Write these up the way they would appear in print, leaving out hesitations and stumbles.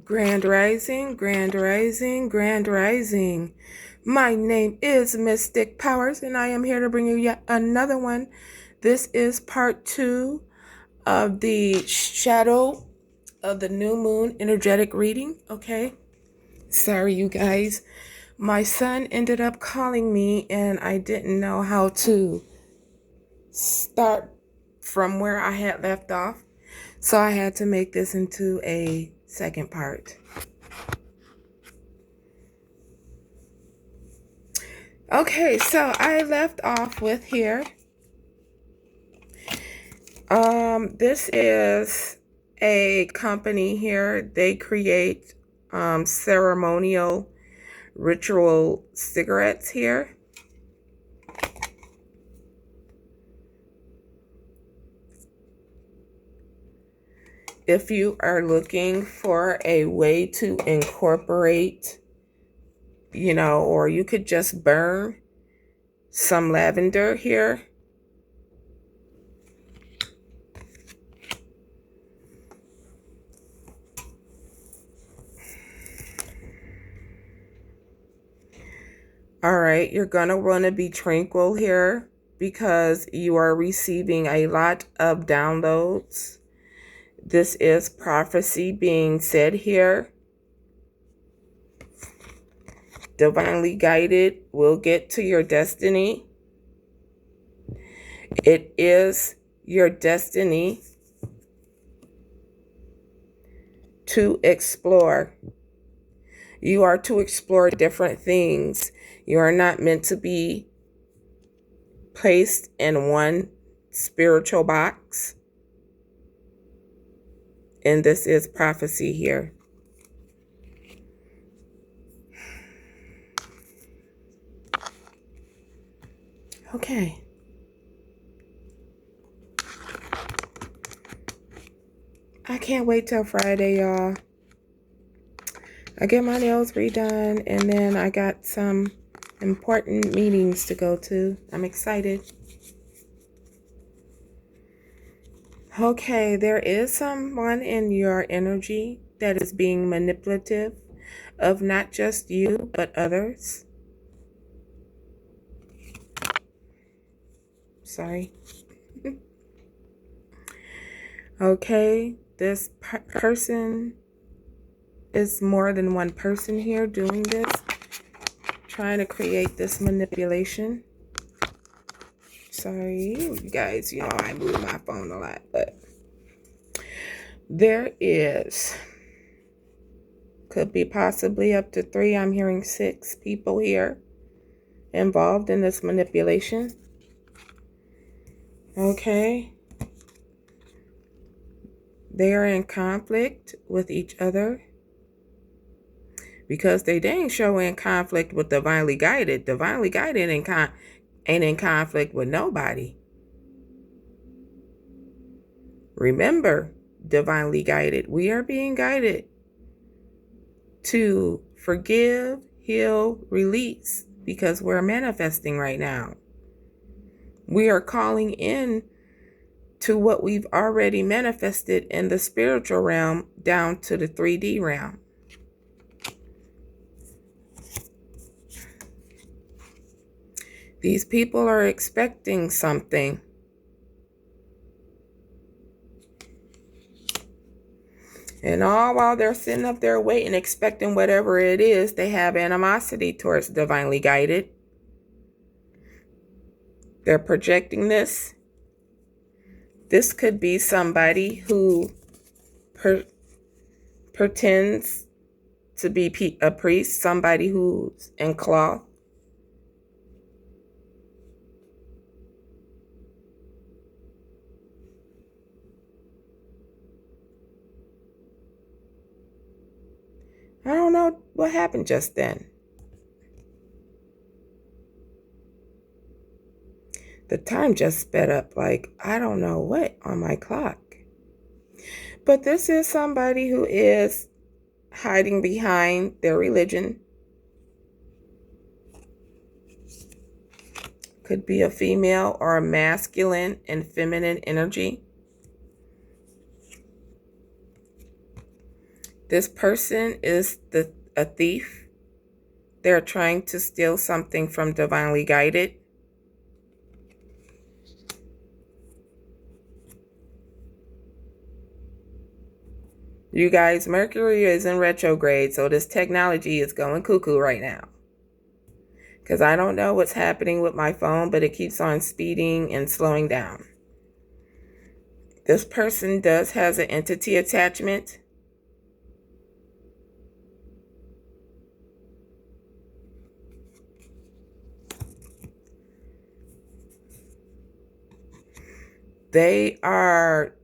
Grand Rising, Grand Rising, Grand Rising. My name is Mystic Powers, and I am here to bring you yet another one. This is part 2 of the Shadow of the New Moon energetic reading. Okay. Sorry, you guys. My son ended up calling me, and I didn't know how to start from where I had left off. So I had to make this into a second part. Okay, so I left off with here. This is a company here. They create ceremonial ritual cigarettes here. If you are looking for a way to incorporate, or you could just burn some lavender here. All right, you're going to want to be tranquil here because you are receiving a lot of downloads. This is prophecy being said here. Divinely guided will get to your destiny. It is your destiny to explore. You are to explore different things. You are not meant to be placed in one spiritual box. And this is prophecy here. Okay. I can't wait till Friday, y'all. I get my nails redone, and then I got some important meetings to go to. I'm excited. Okay, there is someone in your energy that is being manipulative of not just you, but others. Sorry. Okay, this person is more than one person here doing this, trying to create this manipulation. Sorry, you guys, I move my phone a lot, but there could be possibly up to 3. I'm hearing 6 people here involved in this manipulation. Okay. They are in conflict with each other because they dang sure in conflict with divinely guided. Divinely guided ain't in conflict with nobody. Remember, divinely guided. We are being guided to forgive, heal, release because we're manifesting right now. We are calling in to what we've already manifested in the spiritual realm down to the 3D realm. These people are expecting something. And all while they're sitting up there waiting, expecting whatever it is, they have animosity towards divinely guided. They're projecting this. This could be somebody who pretends to be a priest, somebody who's in cloth. I don't know what happened just then. The time just sped up like I don't know what on my clock. But this is somebody who is hiding behind their religion. Could be a female or a masculine and feminine energy. This person is a thief. They're trying to steal something from Divinely Guided. You guys, Mercury is in retrograde, so this technology is going cuckoo right now. Because I don't know what's happening with my phone, but it keeps on speeding and slowing down. This person has an entity attachment. They are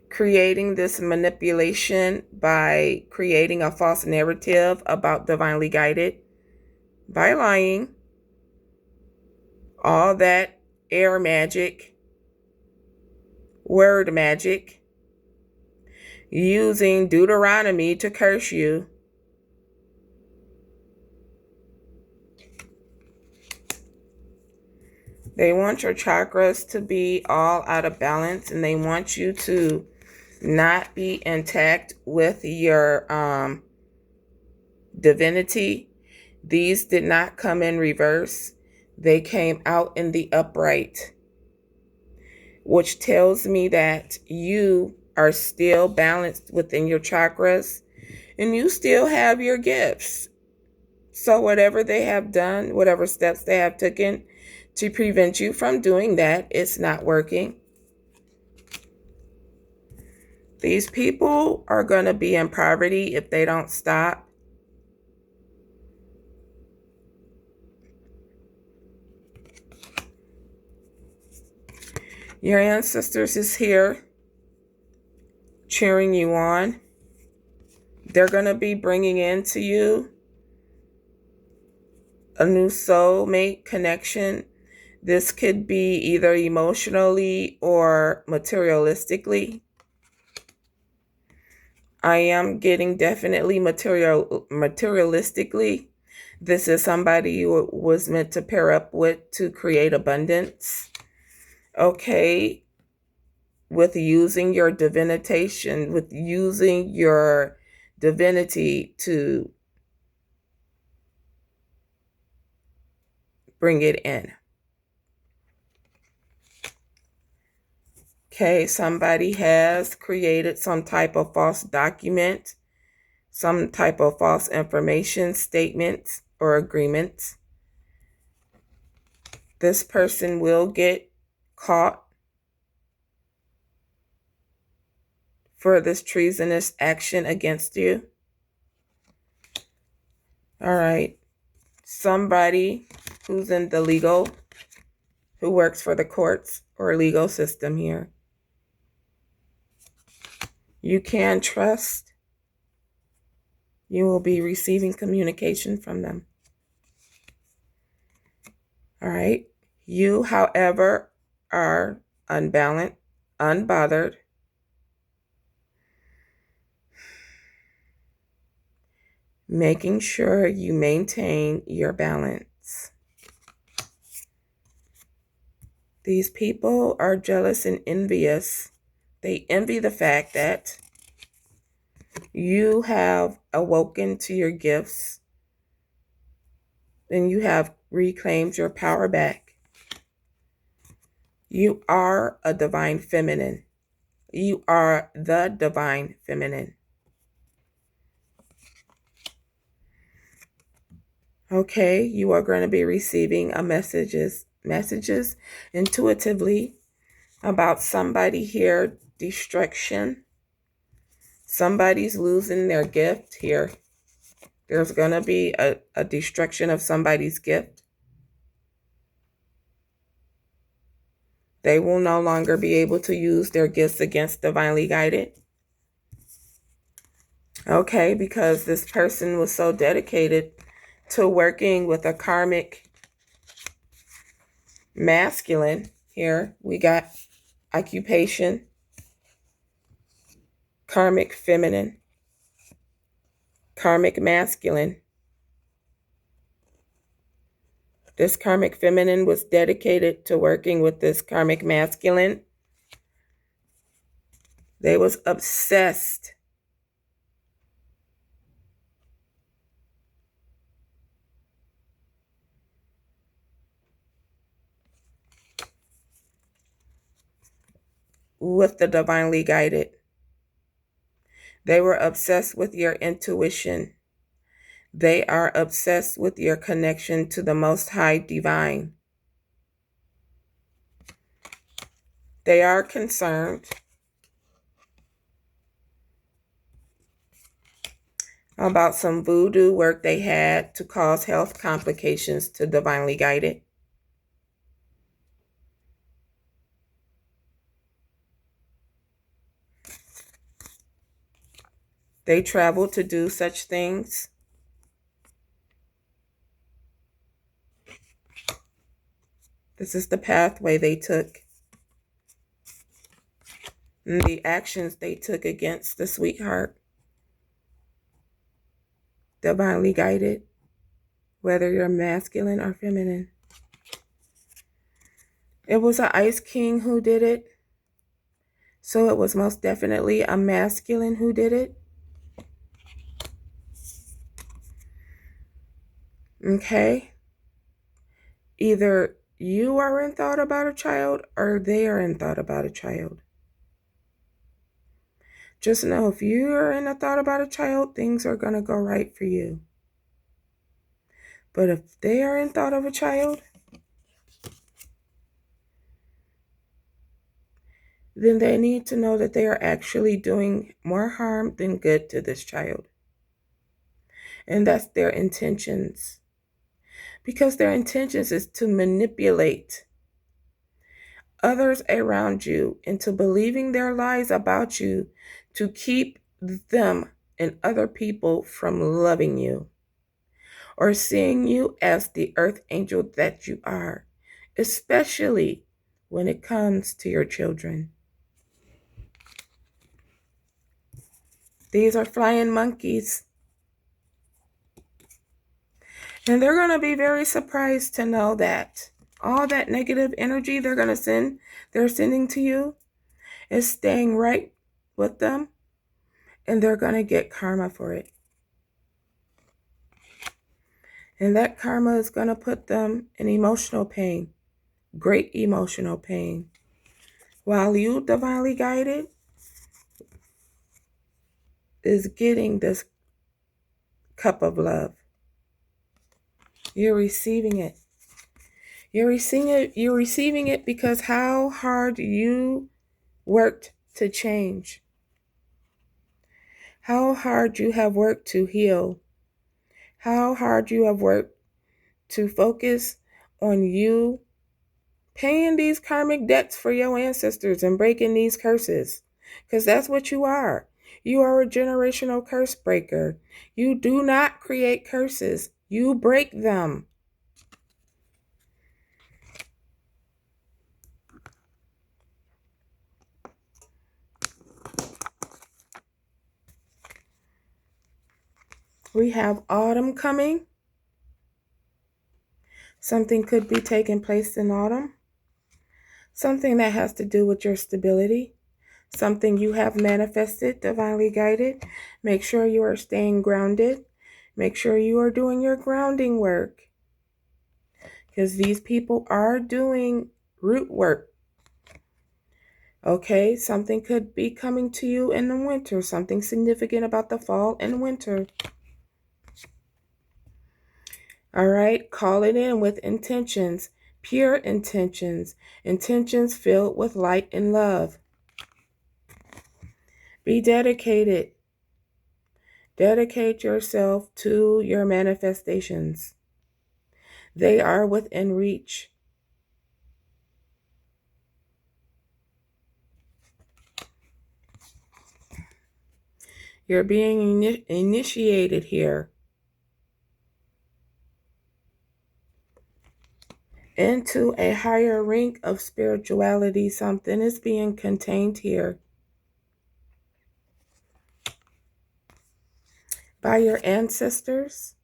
creating this manipulation by creating a false narrative about Divinely Guided, by lying, all that air magic, word magic, using Deuteronomy to curse you. They want your chakras to be all out of balance, and they want you to not be intact with your divinity. These did not come in reverse. They came out in the upright, which tells me that you are still balanced within your chakras and you still have your gifts. So whatever they have done, whatever steps they have taken to prevent you from doing that, it's not working. These people are going to be in poverty if they don't stop. Your ancestors is here cheering you on. They're going to be bringing into you a new soulmate connection. This could be either emotionally or materialistically. I am getting definitely materialistically. This is somebody you was meant to pair up with to create abundance. Okay. With using your divination, with using your divinity to bring it in. Okay, somebody has created some type of false document, some type of false information, statements, or agreements. This person will get caught for this treasonous action against you. All right. Somebody who's in the legal, who works for the courts or legal system here. You can trust. You will be receiving communication from them. All right. You, however, are unbalanced, unbothered. Making sure you maintain your balance. These people are jealous and envious. They envy the fact that you have awoken to your gifts and you have reclaimed your power back. You are a divine feminine. You are the divine feminine. Okay, you are going to be receiving messages intuitively about somebody here, destruction. Somebody's losing their gift here. There's going to be a destruction of somebody's gift. They will no longer be able to use their gifts against Divinely Guided. Okay, because this person was so dedicated to working with a karmic masculine. Here we got occupation, karmic feminine, karmic masculine. This karmic feminine was dedicated to working with this karmic masculine. They was obsessed with the divinely guided. They were obsessed with your intuition. They are obsessed with your connection to the Most High Divine. They are concerned about some voodoo work they had to cause health complications to divinely guided. They traveled to do such things. This is the pathway they took and the actions they took against the sweetheart. Divinely guided, whether you're masculine or feminine. It was an Ice King who did it, so it was most definitely a masculine who did it. Okay? Either you are in thought about a child or they are in thought about a child. Just know if you are in a thought about a child, things are going to go right for you. But if they are in thought of a child, then they need to know that they are actually doing more harm than good to this child. And that's their intentions. Because their intentions is to manipulate others around you into believing their lies about you to keep them and other people from loving you or seeing you as the earth angel that you are, especially when it comes to your children. These are flying monkeys. And they're going to be very surprised to know that all that negative energy they're sending to you is staying right with them, and they're going to get karma for it. And that karma is going to put them in emotional pain, great emotional pain. While you, divinely guided, is getting this cup of love. You're receiving it. You're receiving it because how hard you worked to change. How hard you have worked to heal. How hard you have worked to focus on you paying these karmic debts for your ancestors and breaking these curses. Because that's what you are. You are a generational curse breaker. You do not create curses. You break them. We have autumn coming. Something could be taking place in autumn. Something that has to do with your stability. Something you have manifested, divinely guided. Make sure you are staying grounded. Make sure you are doing your grounding work. Because these people are doing root work. Okay, something could be coming to you in the winter. Something significant about the fall and winter. All right, call it in with intentions, pure intentions, intentions filled with light and love. Be dedicated. Dedicate yourself to your manifestations. They are within reach. You're being initiated here into a higher rank of spirituality. Something is being contained here by your ancestors.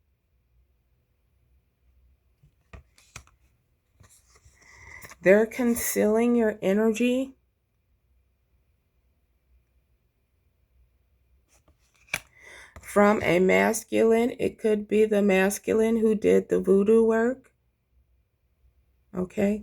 They're concealing your energy. From a masculine, it could be the masculine who did the voodoo work. Okay.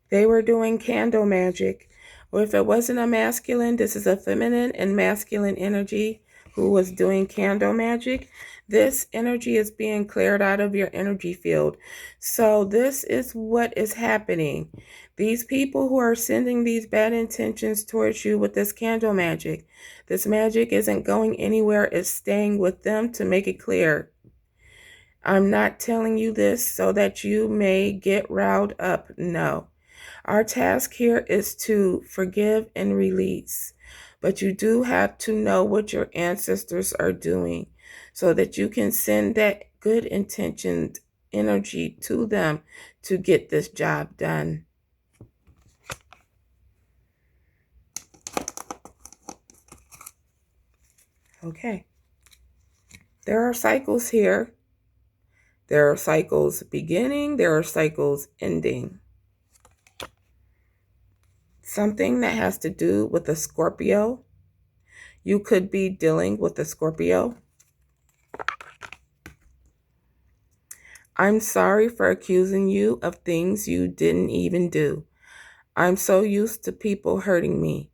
They were doing candle magic. Or if it wasn't a masculine, this is a feminine and masculine energy who was doing candle magic. This energy is being cleared out of your energy field. So this is what is happening. These people who are sending these bad intentions towards you with this candle magic, this magic isn't going anywhere. It's staying with them to make it clear. I'm not telling you this so that you may get riled up. No. Our task here is to forgive and release. But you do have to know what your ancestors are doing so that you can send that good intentioned energy to them to get this job done. Okay. There are cycles here. There are cycles beginning. There are cycles ending. Something that has to do with a Scorpio. You could be dealing with a Scorpio. I'm sorry for accusing you of things you didn't even do. I'm so used to people hurting me.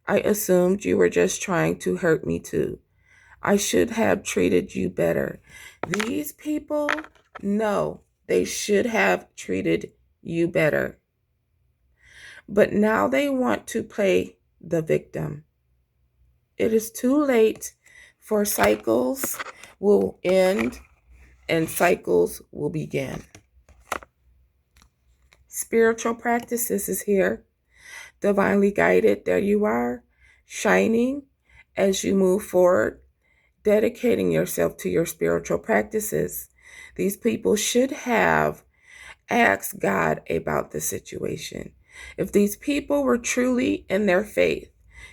I assumed you were just trying to hurt me too. I should have treated you better. These people know they should have treated you better. But now they want to play the victim. It is too late, for cycles will end and cycles will begin. Spiritual practices is here. Divinely guided, there you are, shining as you move forward, dedicating yourself to your spiritual practices. These people should have asked God about the situation. If these people were truly in their faith,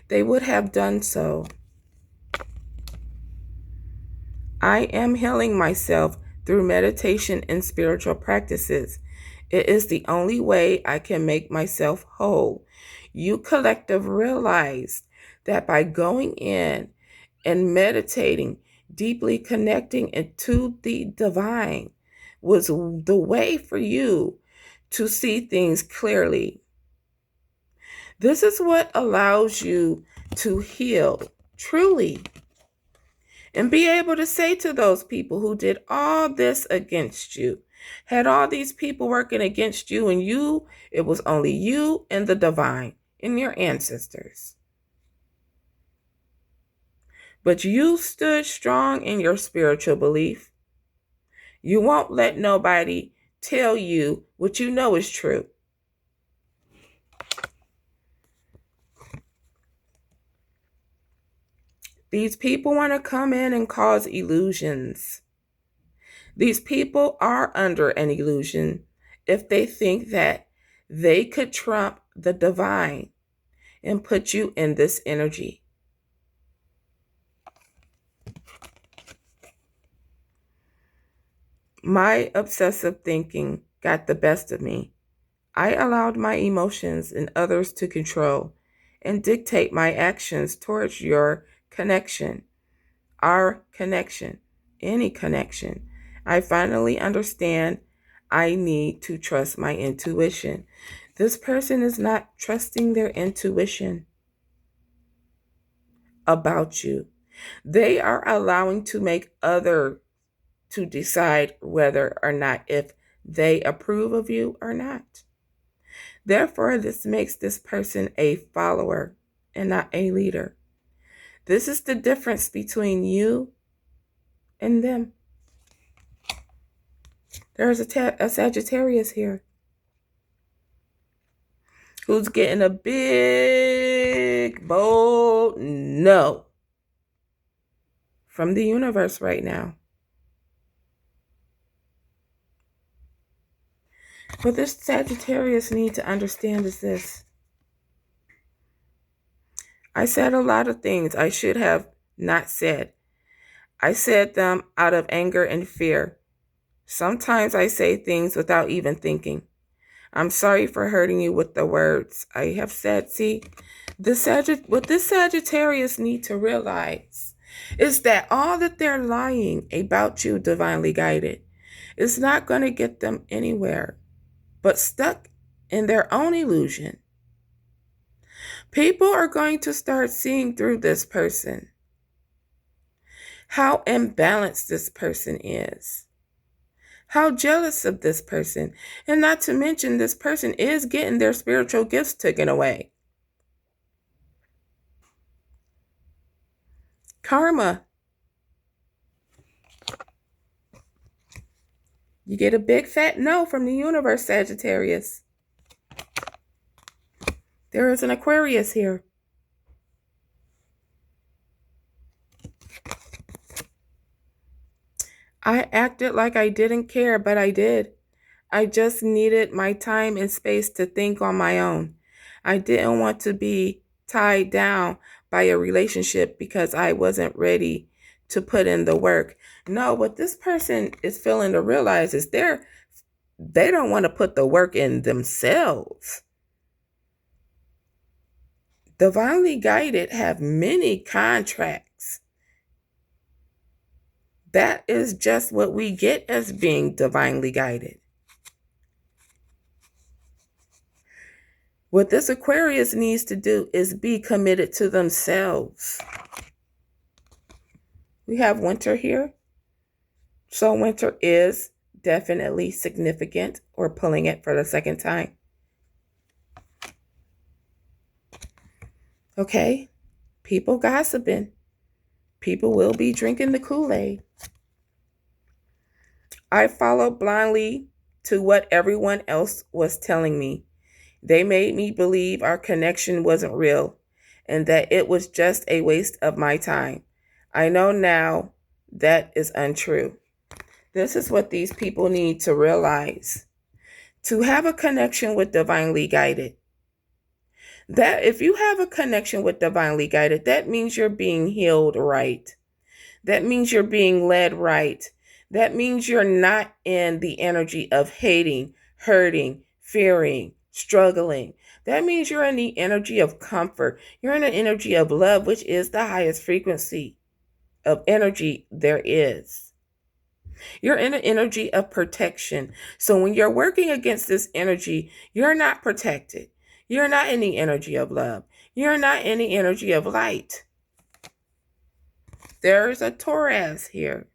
they would have done so. I am healing myself through meditation and spiritual practices. It is the only way I can make myself whole. You collective realize that by going in and meditating, deeply connecting into the divine was the way for you to see things clearly. This is what allows you to heal truly and be able to say to those people who did all this against you, had all these people working against you, and it was only you and the divine and your ancestors. But you stood strong in your spiritual belief. You won't let nobody tell you what you know is true. These people want to come in and cause illusions. These people are under an illusion if they think that they could trump the divine and put you in this energy. My obsessive thinking got the best of me. I allowed my emotions and others to control and dictate my actions towards your connection, our connection, any connection. I finally understand I need to trust my intuition. This person is not trusting their intuition about you. They are allowing to make others to decide whether or not if they approve of you or not. Therefore, this makes this person a follower and not a leader. This is the difference between you and them. There's a Sagittarius here who's getting a big, bold no from the universe right now. What this Sagittarius need to understand is this. I said a lot of things I should have not said. I said them out of anger and fear. Sometimes I say things without even thinking. I'm sorry for hurting you with the words I have said. See, what this Sagittarius need to realize is that all that they're lying about you, divinely guided, is not going to get them anywhere, but stuck in their own illusion. People are going to start seeing through this person, how imbalanced this person is, how jealous of this person, and not to mention this person is getting their spiritual gifts taken away. Karma. You get a big fat no from the universe, Sagittarius. There is an Aquarius here. I acted like I didn't care, but I did. I just needed my time and space to think on my own. I didn't want to be tied down by a relationship because I wasn't ready to put in the work. No, what this person is failing to realize is they don't want to put the work in themselves. Divinely guided have many contracts. That is just what we get as being divinely guided. What this Aquarius needs to do is be committed to themselves. We have winter here. So winter is definitely significant. We're pulling it for the second time. Okay, people gossiping. People will be drinking the Kool-Aid. I followed blindly to what everyone else was telling me. They made me believe our connection wasn't real and that it was just a waste of my time. I know now that is untrue. This is what these people need to realize. To have a connection with divinely guided. That if you have a connection with divinely guided, that means you're being healed right. That means you're being led right. That means you're not in the energy of hating, hurting, fearing, struggling. That means you're in the energy of comfort. You're in the energy of love, which is the highest frequency of energy there is. You're in the energy of protection. So when you're working against this energy, you're not protected. You're not in the energy of love. You're not in the energy of light. There's a Taurus here.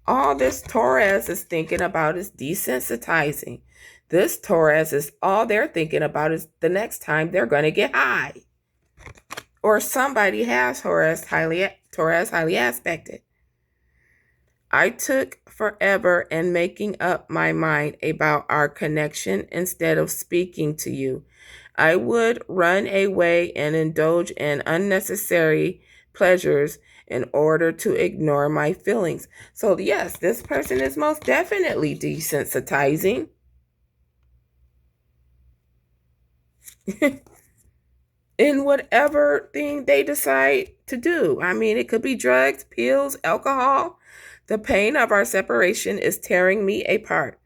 All this Taurus is thinking about is desensitizing. This Taurus is all they're thinking about is the next time they're going to get high. Or somebody has Taurus highly aspected. I took forever in making up my mind about our connection instead of speaking to you. I would run away and indulge in unnecessary pleasures in order to ignore my feelings. So yes, this person is most definitely desensitizing. In whatever thing they decide to do. I mean, it could be drugs, pills, alcohol. The pain of our separation is tearing me apart.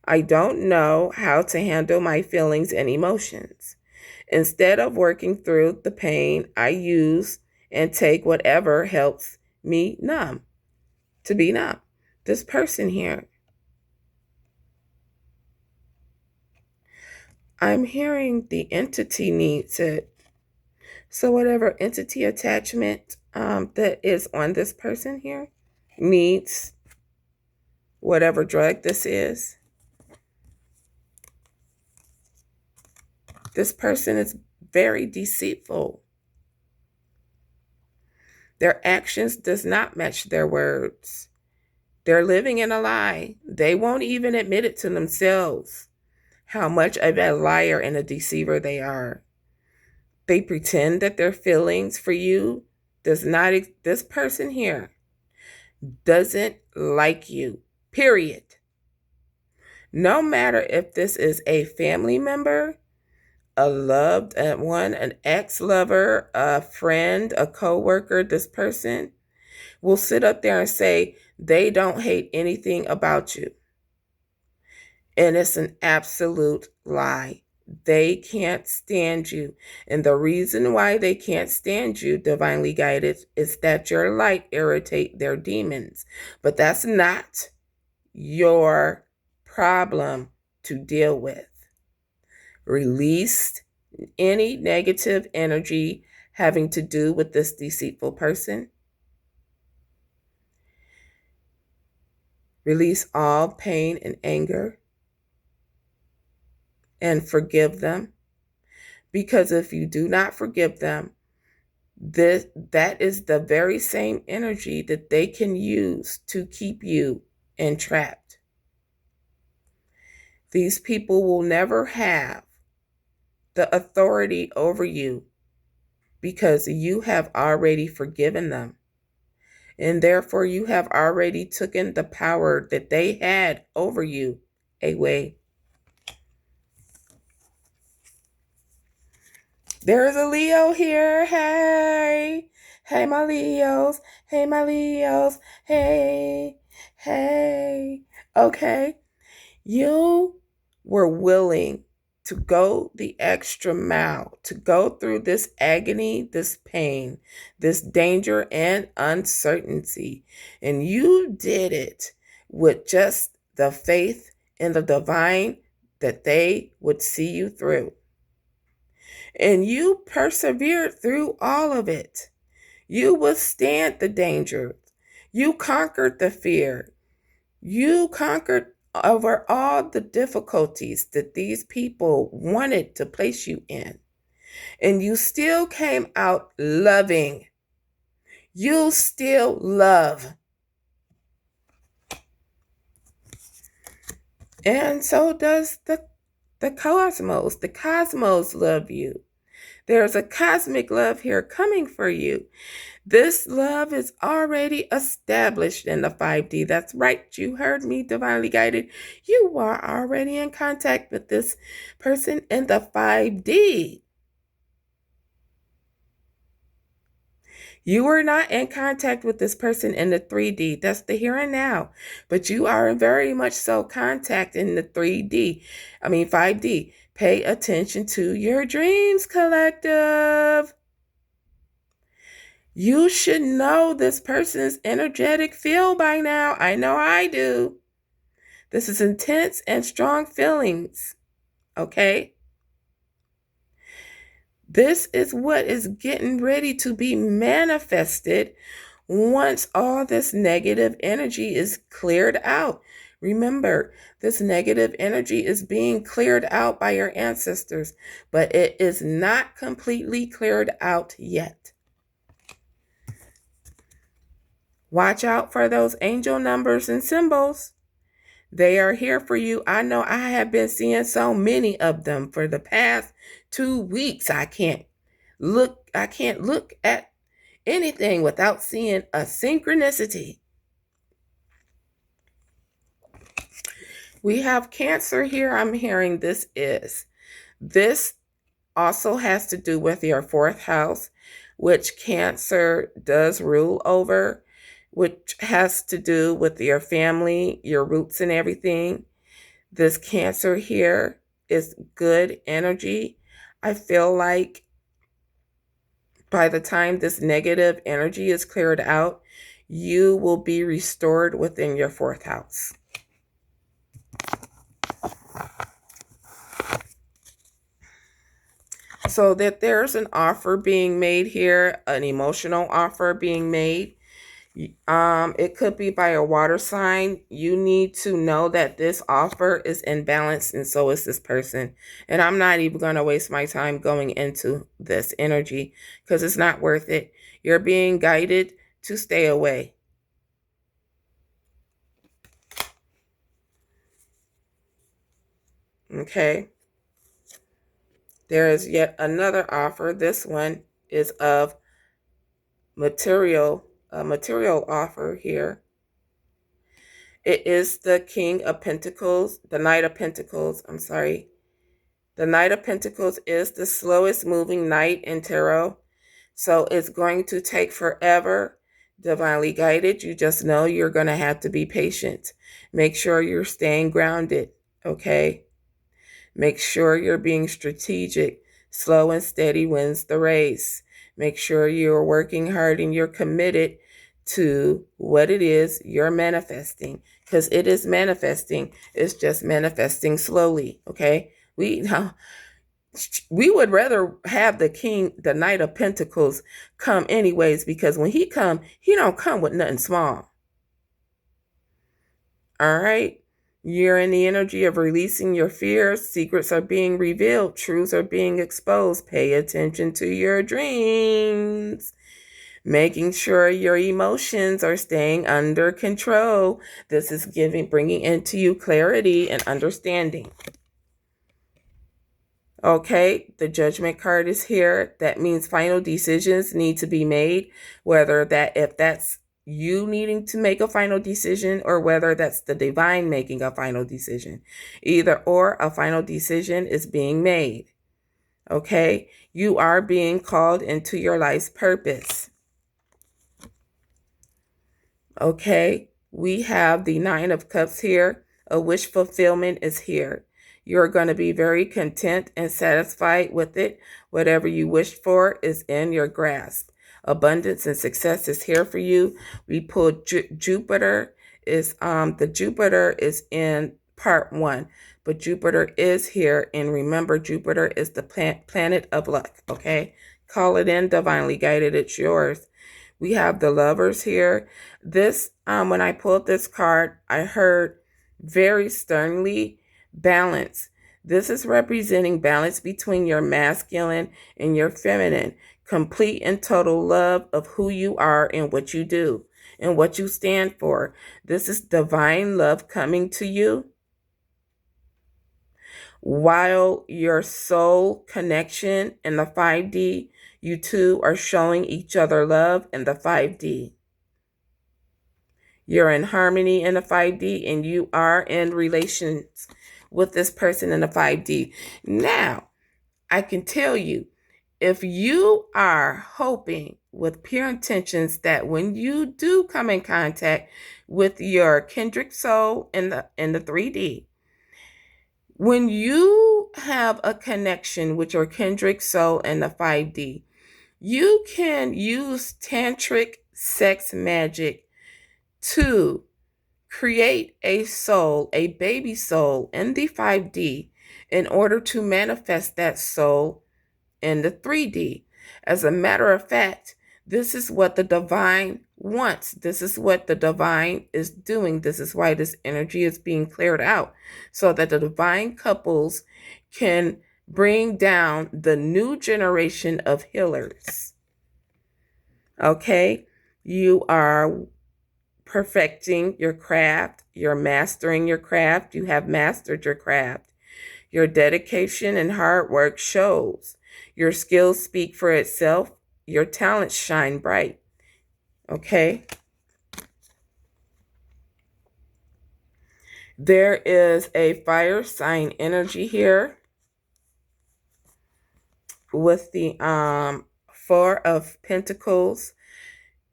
I don't know how to handle my feelings and emotions. Instead of working through the pain, I use and take whatever helps me to be numb. This person here. I'm hearing the entity needs it. So whatever entity attachment that is on this person here needs whatever drug this is. This person is very deceitful. Their actions does not match their words. They're living in a lie. They won't even admit it to themselves how much of a liar and a deceiver they are. They pretend that their feelings for you this person here doesn't like you, period. No matter if this is a family member, a loved one, an ex-lover, a friend, a co-worker, this person will sit up there and say they don't hate anything about you. And it's an absolute lie. They can't stand you. And the reason why they can't stand you, divinely guided, is that your light irritate their demons. But that's not your problem to deal with. Release any negative energy having to do with this deceitful person. Release all pain and anger and forgive them. Because if you do not forgive them, that is the very same energy that they can use to keep you entrapped. These people will never have the authority over you because you have already forgiven them. And therefore you have already taken the power that they had over you away. There's a Leo here. Hey. Hey, my Leos. Hey, my Leos. Hey. Hey. Okay. You were willing to go the extra mile, to go through this agony, this pain, this danger and uncertainty. And you did it with just the faith in the divine that they would see you through. And you persevered through all of it. You withstand the danger. You conquered the fear. You conquered over all the difficulties that these people wanted to place you in. And you still came out loving. You still love. And so does the cosmos. The cosmos love you. There's a cosmic love here coming for you. This love is already established in the 5D. That's right. You heard me, divinely guided. You are already in contact with this person in the 5D. You are not in contact with this person in the 3D. That's the here and now. But you are very much so contact in the 5D. Pay attention to your dreams, collective. You should know this person's energetic field by now. I know I do. This is intense and strong feelings. Okay? This is what is getting ready to be manifested once all this negative energy is cleared out. Remember, this negative energy is being cleared out by your ancestors, but it is not completely cleared out yet. Watch out for those angel numbers and symbols. They are here for you. I know I have been seeing so many of them for the past 2 weeks. I can't look at anything without seeing a synchronicity. We have Cancer here. I'm hearing this also has to do with your 4th house, which Cancer does rule over, which has to do with your family, your roots and everything. This Cancer here is good energy. I feel like by the time this negative energy is cleared out, you will be restored within your 4th house. So that there's an offer being made here, an emotional offer being made. It could be by a water sign. You need to know that this offer is in balance, and so is this person. And I'm not even going to waste my time going into this energy because it's not worth it. You're being guided to stay away. Okay. There is yet another offer. This one is of a material offer here. It is the King of Pentacles, the Knight of Pentacles, I'm sorry. The Knight of Pentacles is the slowest moving knight in tarot. So it's going to take forever. Divinely guided, you just know you're going to have to be patient. Make sure you're staying grounded, okay? Make sure you're being strategic. Slow and steady wins the race. Make sure you're working hard and you're committed to what it is you're manifesting, because it is manifesting. It's just manifesting slowly, okay? We would rather have the Knight of Pentacles come anyways, because when he don't come with nothing small. All right. You're in the energy of releasing your fears. Secrets are being revealed. Truths are being exposed. Pay attention to your dreams. Making sure your emotions are staying under control. This is bringing into you clarity and understanding. Okay, the Judgment card is here. That means final decisions need to be made, if that's you needing to make a final decision or whether that's the divine making a final decision. Either or, a final decision is being made. Okay, you are being called into your life's purpose. Okay, we have the Nine of Cups here. A wish fulfillment is here. You're going to be very content and satisfied with it. Whatever you wished for is in your grasp. Abundance and success is here for you. We pulled Jupiter. The Jupiter is in part 1, but Jupiter is here, and remember, Jupiter is the planet of luck. Okay, call it in, divinely guided. It's yours. We have the Lovers here. This, when I pulled this card, I heard very sternly, balance. This is representing balance between your masculine and your feminine. Complete and total love of who you are and what you do and what you stand for. This is divine love coming to you. While your soul connection in the 5D, you two are showing each other love in the 5D. You're in harmony in the 5D, and you are in relations with this person in the 5D. Now, I can tell you, if you are hoping with pure intentions that when you do come in contact with your kindred soul in the 3D, when you have a connection with your kindred soul in the 5D, you can use tantric sex magic to create a soul, a baby soul in the 5D in order to manifest that soul in the 3D. As a matter of fact, this is what the divine wants. This is what the divine is doing. This is why this energy is being cleared out, so that the divine couples can bring down the new generation of healers. Okay? You are perfecting your craft. You're mastering your craft. You have mastered your craft. Your dedication and hard work shows. Your skills speak for itself. Your talents shine bright. Okay? There is a fire sign energy here with the 4 of Pentacles.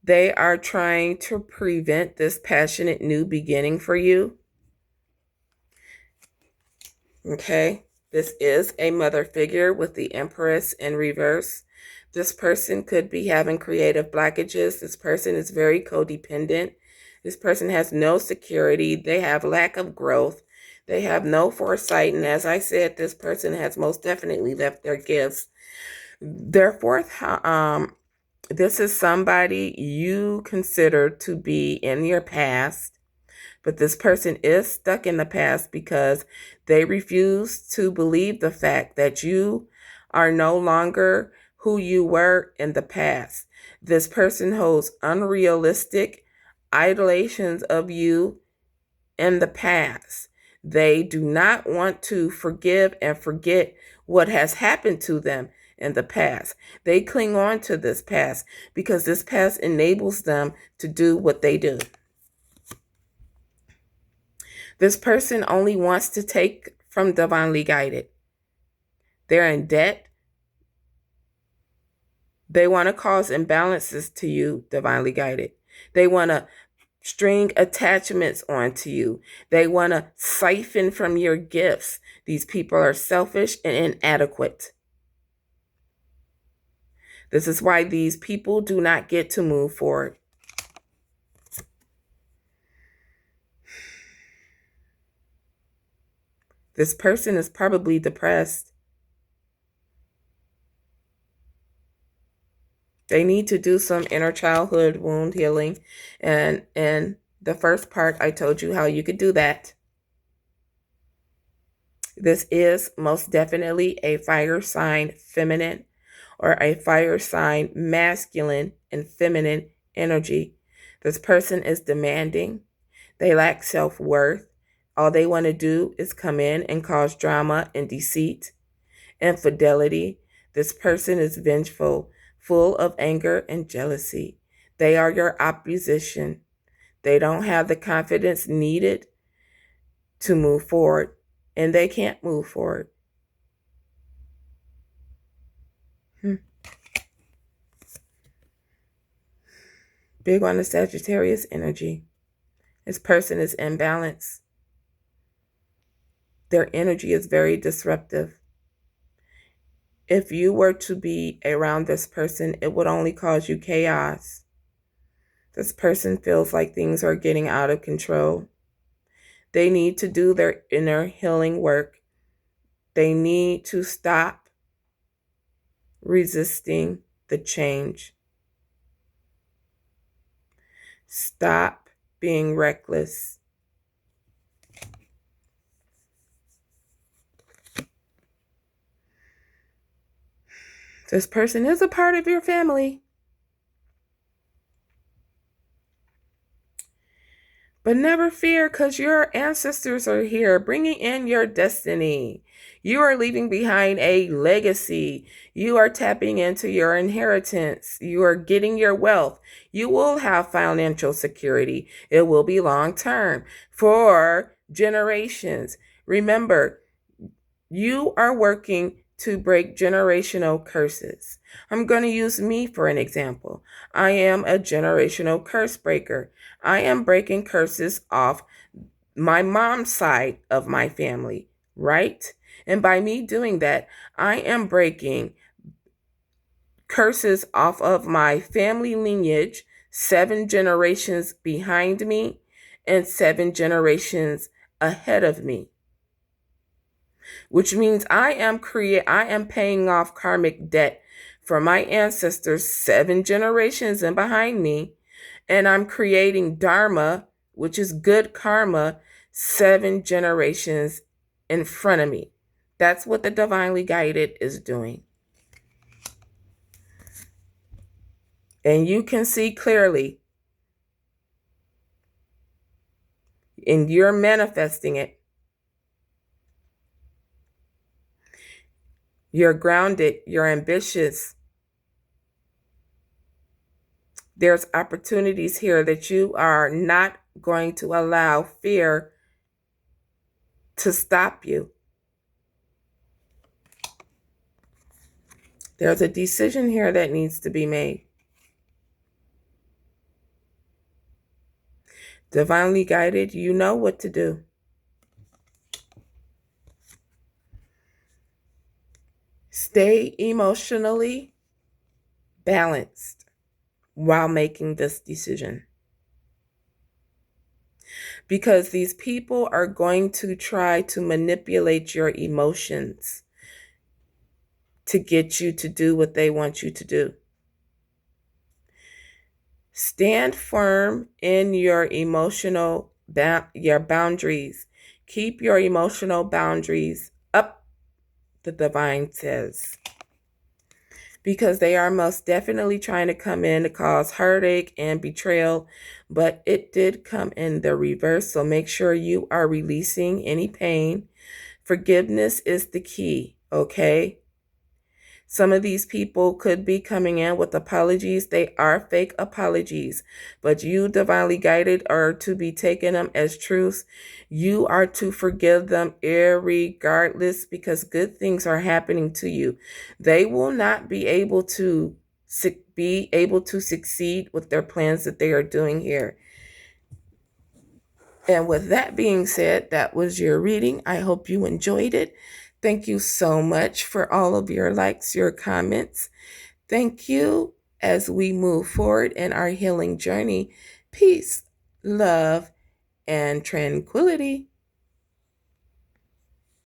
They are trying to prevent this passionate new beginning for you. Okay? This is a mother figure with the Empress in reverse. This person could be having creative blockages. This person is very codependent. This person has no security. They have lack of growth. They have no foresight. And as I said, this person has most definitely left their gifts. Their 4th, this is somebody you consider to be in your past, but this person is stuck in the past because they refuse to believe the fact that you are no longer who you were in the past. This person holds unrealistic idolations of you in the past. They do not want to forgive and forget what has happened to them in the past. They cling on to this past because this past enables them to do what they do. This person only wants to take from divinely guided. They're in debt. They want to cause imbalances to you, divinely guided. They want to string attachments onto you. They want to siphon from your gifts. These people are selfish and inadequate. This is why these people do not get to move forward. This person is probably depressed. They need to do some inner childhood wound healing. And in the first part, I told you how you could do that. This is most definitely a fire sign feminine or a fire sign masculine and feminine energy. This person is demanding. They lack self-worth. All they want to do is come in and cause drama and deceit, infidelity. This person is vengeful, full of anger and jealousy. They are your opposition. They don't have the confidence needed to move forward, and they can't move forward. Big on the Sagittarius energy. This person is imbalanced. Their energy is very disruptive. If you were to be around this person, it would only cause you chaos. This person feels like things are getting out of control. They need to do their inner healing work. They need to stop resisting the change. Stop being reckless. This person is a part of your family. But never fear, because your ancestors are here bringing in your destiny. You are leaving behind a legacy. You are tapping into your inheritance. You are getting your wealth. You will have financial security. It will be long term for generations. Remember, you are working to break generational curses. I'm going to use me for an example. I am a generational curse breaker. I am breaking curses off my mom's side of my family, right? And by me doing that, I am breaking curses off of my family lineage, 7 generations behind me and 7 generations ahead of me. Which means I am paying off karmic debt for my ancestors 7 generations and behind me, and I'm creating dharma, which is good karma, 7 generations in front of me. That's what the divinely guided is doing. And you can see clearly, and you're manifesting it. You're grounded, you're ambitious. There's opportunities here that you are not going to allow fear to stop you. There's a decision here that needs to be made. Divinely guided, you know what to do. Stay emotionally balanced while making this decision. Because these people are going to try to manipulate your emotions to get you to do what they want you to do. Stand firm in your emotional your boundaries. Keep your emotional boundaries up, the divine says. Because they are most definitely trying to come in to cause heartache and betrayal, but it did come in the reverse. So make sure you are releasing any pain. Forgiveness is the key, okay? Some of these people could be coming in with apologies. They are fake apologies, but you, divinely guided, are to be taking them as truths. You are to forgive them irregardless, because good things are happening to you. They will not be able to succeed with their plans that they are doing here. And with that being said, that was your reading. I hope you enjoyed it. Thank you so much for all of your likes, your comments. Thank you as we move forward in our healing journey. Peace, love, and tranquility.